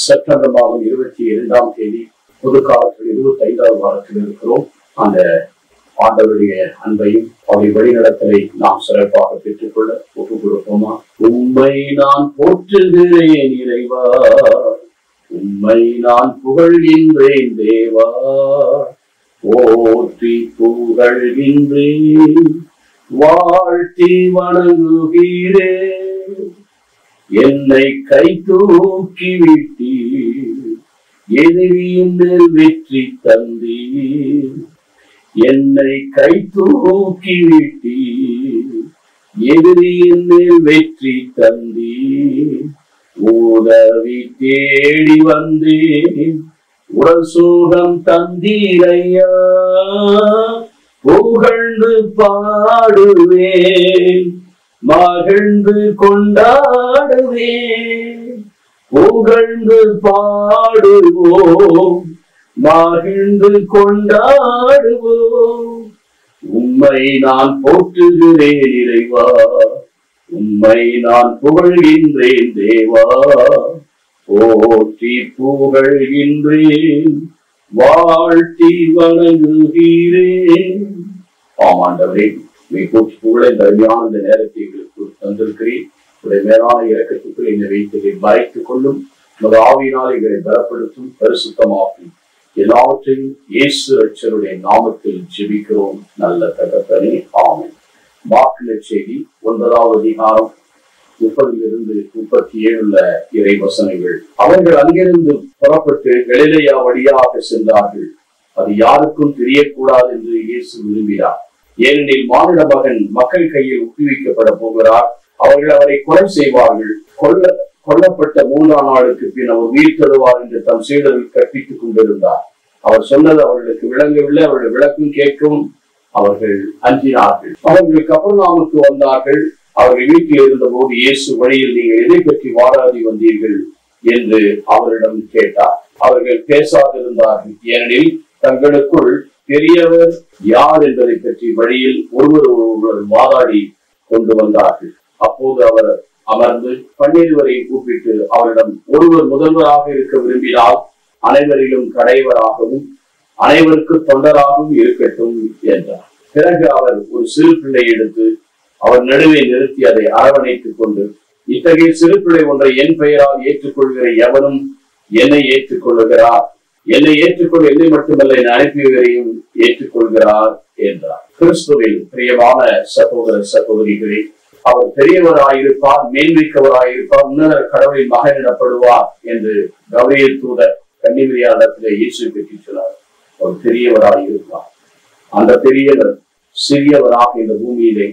September மாதம் 22ஆம் தேதி பொது காலத்தில் 25வது வாரத்தில் இருக்கிறோம். அந்த ஆண்டவருடைய அன்பையும் அவருடைய வழிநடத்தலை நாம் சிறப்பாக பெற்றுக்கொள்ள ஒப்புக் கொடுப்போமா? உம்மை நான் போற்றுகிறேன் இறைவா, உம்மை நான் புகழ்கின்றேன் தேவா, போற்றி புகழ்கின்றேன், வாழ்த்தி வணங்குகிறேன். என்னை கை தூக்கி விட்டீர், எதிரியின் மேல் வெற்றி தந்தீர். என்னை கை தூக்கி விட்டீர், எதிரியின் மேல் வெற்றி தந்தீர். உதவி தேடி வந்தேன், உடல் சுகம் தந்தீரையா, புகழ்ந்து பாடுவேன், மகிழ்ந்து கொண்டாடுவேன். புகழ்ந்து பாடுவோம், மகிழ்ந்து கொண்டாடுவோம். உம்மை நான் போற்றுகிறேன் இறைவா, உம்மை நான் புகழ்கின்றேன் தேவா, போற்றி புகழ்கின்றேன், வாழ்த்தி வணங்குகிறேன். ஆமாண்டவரே, போற்றி புகழ இந்த அருமையான இந்த நேரத்தை எங்களுக்கு தந்திருக்கிறேன். உடைய மேலான இறக்கத்துக்கு என்னை வைத்ததை மறைத்துக் கொள்ளும், உமது ஆவியினால் எங்களை பலப்படுத்தும், பரிசுத்தமாக்கும். எல்லாவற்றையும் இயேசு ரட்சகருடைய நாமத்தில் ஜெபிக்கிறோம் நல்ல தகப்பனே, ஆமென். மார்க் செய்தி 9வது அதிகாரம் 30 - 37 இறை வசனங்கள். அவர்கள் அங்கிருந்து புறப்பட்டு கலிலேயா வழியாக சென்றார்கள். அது யாருக்கும் தெரியக்கூடாது என்று இயேசு விரும்பினார். ஏனெனில் மானிட மகன் மக்கள் கையில் ஒப்புவிக்கப்பட போகிறார். அவர்கள் அவரை கொலை செய்வார்கள். கொல்லப்பட்ட 3ஆம் நாளுக்கு பின் அவர் உயிர் தருவார் என்று தம் சீடர்கள் கற்பித்துக் கொண்டிருந்தார். அவர் சொன்னது அவர்களுக்கு விளங்கவில்லை. அவர்கள் விளக்கம் கேட்கவும் அவர்கள் அஞ்சினார்கள். அவர்கள் கப்பர்நாமுக்கு வந்தார்கள். அவர்கள் வீட்டில் இருந்த போது இயேசு வழியில் நீங்கள் எதை பற்றி வாராதி வந்தீர்கள் என்று அவரிடம் கேட்டார். அவர்கள் பேசாதிருந்தார்கள். ஏனெனில் தங்களுக்குள் பெரியவர் யார் என்பதை பற்றி வழியில் ஒருவர் வாதாடி கொண்டு வந்தார்கள். அப்போது அவர் அமர்ந்து 12 கூப்பிட்டு அவரிடம், ஒருவர் முதல்வராக இருக்க விரும்பினால் அனைவரிலும் கடைவராகவும் அனைவருக்கு தொண்டராகவும் இருக்கட்டும் என்றார். பிறகு அவர் ஒரு சிறு பிள்ளை எடுத்து அவர் நடுவே நிறுத்தி அதை அரவணைத்துக் கொண்டு, இத்தகைய சிறு பிள்ளை ஒன்றை என் பெயரால் ஏற்றுக்கொள்கிற எவனும் என்னை ஏற்றுக்கொள்கிறார், என்னை ஏற்றுக்கொள்ள என்னை மட்டுமல்ல என் அனுப்பியவரையும் ஏற்றுக்கொள்கிறார் என்றார். கிறிஸ்துவில் பிரியமான சகோதர சகோதரிகளே, அவர் பெரியவராயிருப்பார், மேன்மிக்கவராயிருப்பார், உன்னத கடவுளின் மகன் எனப்படுவார் என்று கபிரியேல் தூதர் கன்னிமரியாளிடத்திலே இயேசு பற்றி சொன்னார். அவர் பெரியவராயிருப்பார். அந்த பெரியவர் சிறியவராக இந்த பூமியிலே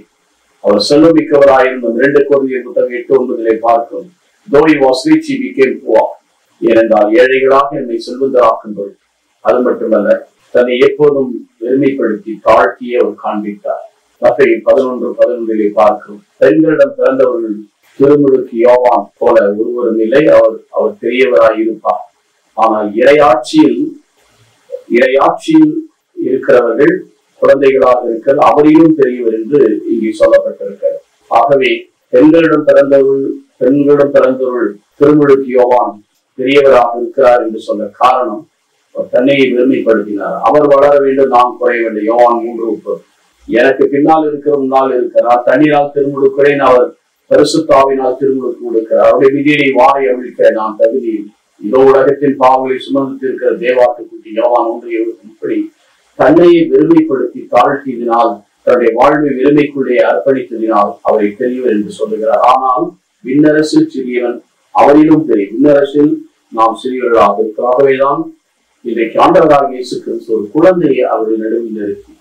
அவர் செல்வமிக்கவராயிருந்த 2 கொரிந்தியர் புத்தகம் 8:9 பார்க்கும். Though he was rich, he became poor. ஏனென்றால் ஏழைகளாக என்னை செல்வந்தராக்குங்கள். அது மட்டுமல்ல, தன்னை எப்போதும் பெருமைப்படுத்தி தாழ்த்தியே அவர் காண்பித்தார். மத்தேயு 11:11 பார்க்கும். பெண்களிடம் பிறந்தவர்கள் திருமுழுக்கு யோவான் போல ஒருவரும் இல்லை. அவர் பெரியவராய் இருப்பார். ஆனால் இறையாட்சியில் இருக்கிறவர்கள் குழந்தைகளாக இருக்கிறது, அவரையும் பெரியவர் என்று இங்கே சொல்லப்பட்டிருக்கிறது. ஆகவே பெண்களிடம் பிறந்தவர்கள் திருமுழுக்கு யோவான் பெரியவராக இருக்கிறார் என்று சொல்ல காரணம், அவர் தன்னையை பெருமைப்படுத்தினார். அவர் வளர வேண்டும், நாம் குறைய வேண்டும். யோவான் 3:30. எனக்கு பின்னால் இருக்கிற முன்னால் இருக்கிறார், தண்ணீரால் திருமுழுக்கிறேன், அவர் பரிசுத்தாவினால் திருமுழுக்கு கொடுக்கிறார். அவருடைய விதியை வாரை அவிழ்க்க நான் தகுதி, இதோ உலகத்தின் பாவங்களை சுமந்து இருக்கிற தேவாட்டுக்குட்டி. யோவான் 1:7. இப்படி தன்னையை பெருமைப்படுத்தி தாழ்த்தியதினால், தன்னுடைய வாழ்வை பெருமைக்குள்ளே அர்ப்பணித்ததினால் அவரை பெரியவர் என்று சொல்லுகிறார். ஆனால் விண்ணரசில் சிறியவன் அவரிலும் பெரிய. விண்ணரசில் நாம் சிறியவர்களாக இருக்கிறாகவேதான் இன்றைக்கு ஆண்டவராக இயேசு கிறிஸ்து ஒரு குழந்தையை அவர்கள் நடுவில் நிறுத்தி,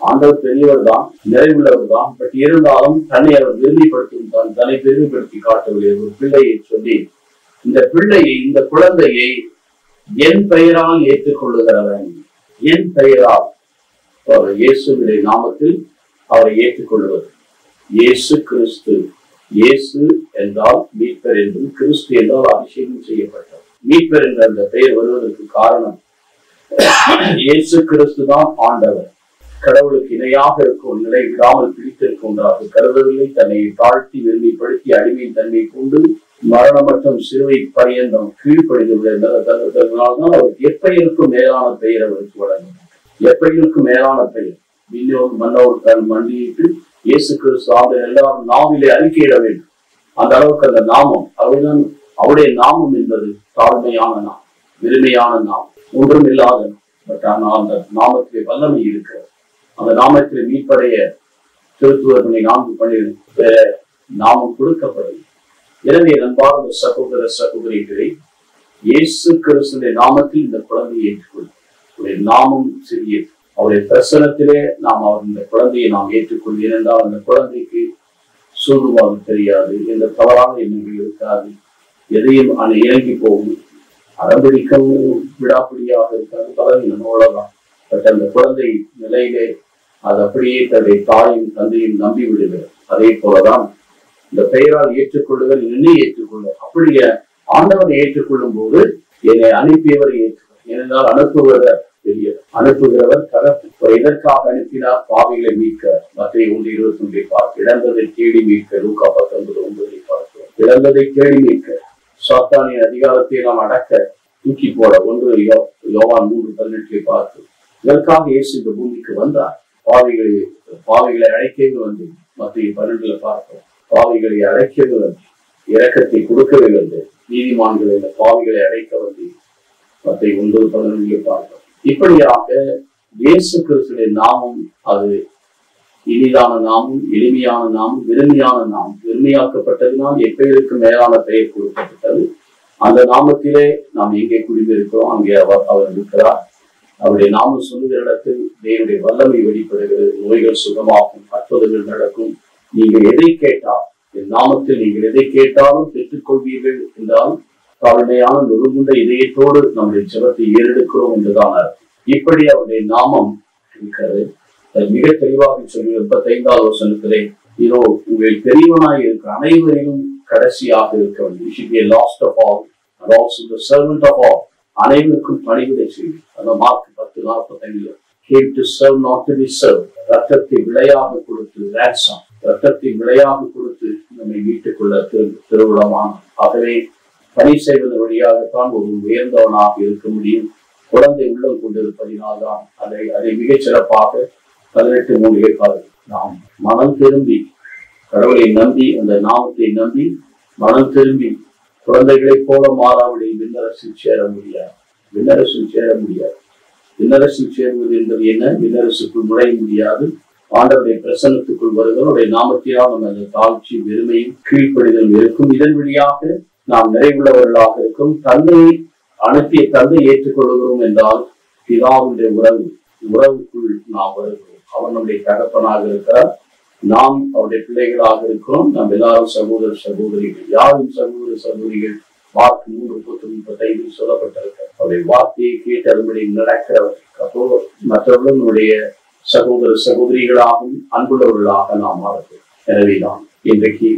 ஆண்டவர் பெரியவர் தான், நிறைவுள்ளவர் தான், பட் இருந்தாலும் தன்னை அவர் பெருமைப்படுத்தும், தன்னை பெருமைப்படுத்தி காட்டவில்லை. ஒரு பிள்ளையை சொல்லி, இந்த குழந்தையை என் பெயரால் ஏற்றுக்கொள்ளுகிறவன், என் பெயரால் இயேசுவின் நாமத்தில் அவரை ஏற்றுக்கொள்வது. இயேசு கிறிஸ்து. இயேசு என்றால் மீட்பர் என்றும், கிறிஸ்து என்றால் அபிஷேகம் செய்யப்பட்டவர். மீட்பர் என்ற அந்த பெயர் வருவதற்கு காரணம், இயேசு கிறிஸ்து தான் ஆண்டவர். கடவுளுக்கு இணையாக இருக்கும் நிலை விடாமல் பிடித்திருக்கின்றார்கள் கருதவில்லை. தன்னை தாழ்த்தி வெறுமைப்படுத்தி அடிமை தன்மை கொண்டு மரணம் மற்றும் சிறுவை பரியந்தம் கீழ்ப்படிந்ததுனால்தான் அவர் எப்பெயருக்கும் மேலான பெயர் அவருக்கு வழங்கும். எப்பெயருக்கும் மேலான பெயர் விண்ணோர் மன்னோர் தன் மண்டியிட்டு இயேசு கிறிஸ்து ஆண்டு எல்லாரும் நாவிலே அறிக்கையிட வேண்டும். அந்த அளவுக்கு அந்த நாமம் அவர்தான். அவருடைய நாமம் என்பது தாழ்மையான நாமம், எளிமையான நாமம், ஒன்றும் இல்லாத நாமம். பட் ஆனால் அந்த நாமத்திலே வல்லமை இருக்கிறது. அந்த நாமத்திலே மீட்படைய திருத்துவர்களை 4 நாமம் கொடுக்கப்படும். எனவே நண்பார்ந்த சகோதர சகோதரிகளை, இயேசு கிறிஸ்துவின் நாமத்தில் இந்த குழந்தையை ஏற்றுக்கொள்ளும். அவருடைய நாமம் சிறியது. அவருடைய பிரசனத்திலே நாம் இந்த குழந்தையை நாம் ஏற்றுக்கொள்ளும். ஏனென்றால் அந்த குழந்தைக்கு சூதுவாக தெரியாது, எந்த தவறான எண்ணங்கள் இருக்காது, எதையும் இறங்கி போகும், அறம்பிடிக்கவும் விடாப்பிடியாக இருக்காது, பலவீனம் அவ்வளவுதான். பட் அந்த குழந்தை நிலையிலே அது அப்படியே தன்னுடைய தாயும் தந்தையும் நம்பி விடுகிறது. அதே போலதான் இந்த பெயரால் ஏற்றுக்கொள்ளுதல், என்னை ஏற்றுக்கொள்ள. அப்படியே ஆண்டவரை ஏற்றுக்கொள்ளும் போது என்னை அனுப்பியவரை ஏற்றுக்கொள்ள. ஏனென்றால் அனுப்புகிறவர் தகப்பு. எதற்காக அனுப்பினார்? பாவிகளை மீட்க. மத்திய 1:21 பார்க்க. இழந்ததை தேடி மீட்க. லூக்கா 19:9 பார்க்கிறோம். இழந்ததை தேடி மீட்க, சாத்தானின் அதிகாரத்தை நாம் அடக்க, தூக்கி போட. 1 யோவான் 3:18 பார்க்கிறோம். இதற்காக இயேசு இந்த பூமிக்கு வந்தார். பாவிகளை அழைக்கவே வந்து. மத்திய 12 பார்க்கிறோம். பாவிகளை அழைக்கவே வந்து, இரக்கத்தை கொடுக்கவே வந்து, நீதிமான்களை இந்த பாவிகளை அழைக்க வந்து. மத்திய 9:11 பார்க்கிறோம். இப்படியாக இயேசு கிறிஸ்துவின் நாமம் அது இனிதான நாமம், எளிமையான நாமம், விரும்பியான நாமம். விரும்பியாக்கப்பட்டதினால் எப்பெயருக்கு மேலான பெயர் கொடுக்கப்பட்டது. அந்த நாமத்திலே நாம் எங்கே குடிந்திருக்கிறோம், அங்கே அவர் இருக்கிறார். அவருடைய நாமம் சொல்லுகிற இடத்தில் தேவனுடைய வல்லமை வெளிப்படுகிறது. நோய்கள் சுகமாகும், அற்புதங்கள் நடக்கும். நீங்கள் எதை கேட்டால், என் நாமத்தில் நீங்கள் எதை கேட்டாலும் பெற்றுக்கொள்வீர்கள் என்றால் தாழ்மையான நொறுங்குண்ட இதயத்தோடு நம்முடைய ஜெபத்தை ஏறெடுக்கிறோம் என்றுதான். இப்படி அவருடைய நாமம் இருக்கிறது. மிக தெளிவாக சொல்லி 35வது வசனத்திலே, இதோ உங்கள் பெரியவனாய் இருக்கிற அனைவரையும் கடைசியாக இருக்க வேண்டும். Last of all and also the servant of all. அனைவருக்கும் பணிவிடை செய்யும். அந்த mark 10:45 came to serve not to be served. ரத்தத்தை விலையாக கொடுத்து, ரத்தத்தை விலையாக கொடுத்து நம்மை மீட்டுக் கொள்ள திருவிழமான. ஆகவே பணி செய்வதன் வழியாகத்தான் ஒரு உயர்ந்தவனாக இருக்க முடியும். குழந்தை உள்ளம் கொண்டிருப்பதினால்தான் அதை மிகச் சிறப்பாக 18:3 நாம் மனம் திரும்பி கடவுளை நம்பி, அந்த நாமத்தை நம்பி மனம் திரும்பி குழந்தைகளைப் போல மாறாவிட விண்ணரசில் சேர முடியாது. விண்ணரசில் சேருவது என்பது என்ன? விண்ணரசுக்குள் நுழைய முடியாது. ஆண்டவருடைய பிரசன்னத்துக்குள் வருகிறவருடைய நாமத்தினால் நம்ம அந்த தாழ்ச்சி, வெறுமையும் கீழ்ப்படிதல் இருக்கும். இதன் வழியாக நாம் நிறைவுள்ளவர்களாக இருக்கும். தந்தையை அனுப்பிய தந்தை ஏற்றுக்கொள்கிறோம் என்றால் பிதாவுடைய உறவுக்குள் நாம் வருகிறோம். அவர் நம்முடைய தகப்பனாக இருக்கிறார், நாம் அவருடைய பிள்ளைகளாக இருக்கிறோம். நாம் எல்லாரும் சகோதர சகோதரிகள். யாரும் சகோதர சகோதரிகள் மார்க் 3:35 சொல்லப்பட்டிருக்கிறார். அவருடைய வார்த்தையை கேட்டு அதன்படி நடக்கிறவர். அப்போ மற்றவர்களும் நம்முடைய சகோதர சகோதரிகளாகவும் அன்புள்ளவர்களாக நாம் மாறுகிறோம். எனவேதான் இன்றைக்கு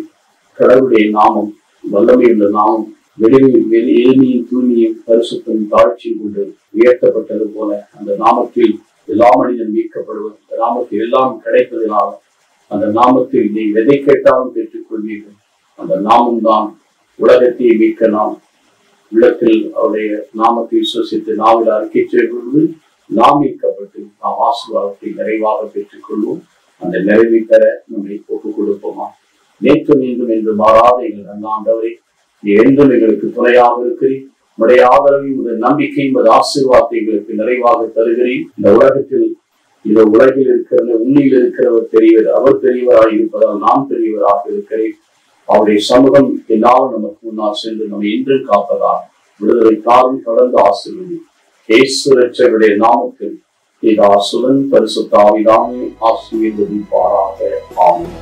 கடவுளுடைய நாமம், வல்லமையுள்ள நாமம், எளிமையும் தூய்மையும் பரிசுத்தம் தாழ்ச்சியும் கொண்டு உயர்த்தப்பட்டது போல அந்த நாமத்தில் எல்லா மனிதன் மீட்கப்படுவது, அந்த நாமத்தில் எல்லாம் கிடைப்பதனால் அந்த நாமத்தில் நீ எதை கேட்டாலும் பெற்றுக்கொள்வீர்கள். அந்த நாமம் தான் உலகத்தை மீட்க நாம் உள்ளத்தில் அவருடைய நாமத்தை விசுவசித்து நாவில் அறிக்கை செய்வது நாம் மீட்கப்பட்டு நாம் ஆசீர்வாதத்தை நிறைவாக பெற்றுக்கொள்வோம். அந்த நிறைவை பெற நம்மை ஒப்புக் கொடுப்போமா? நேற்று மீண்டும் என்று மாறாத எங்கள் அண்ணாண்டவரை நீ என்றும் எங்களுக்கு துணையாக இருக்கிறீர். உடைய ஆதரவையும் உடைய நம்பிக்கையும் உடைய ஆசீர்வாதத்தை எங்களுக்கு நிறைவாக தருகிறீர். இந்த உலகில் இருக்கிற உண்மையில் இருக்கிறவர் பெரியவர், அவர் பெரியவராக இருப்பதால் நாம் பெரியவராக இருக்கிறேன். அவருடைய சமூகம் எல்லாரும் நமக்கு முன்னால் சென்று நம்மை என்றும் காப்பதாக விடுதலை காலம் தொடர்ந்து ஆசீர்வதி. இயேசு இரட்சகருடைய நாமத்தில் பிதா சுதன் பரிசுத்த ஆவியானவரே ஆசீர்வதிப்பாராக. ஆமென்.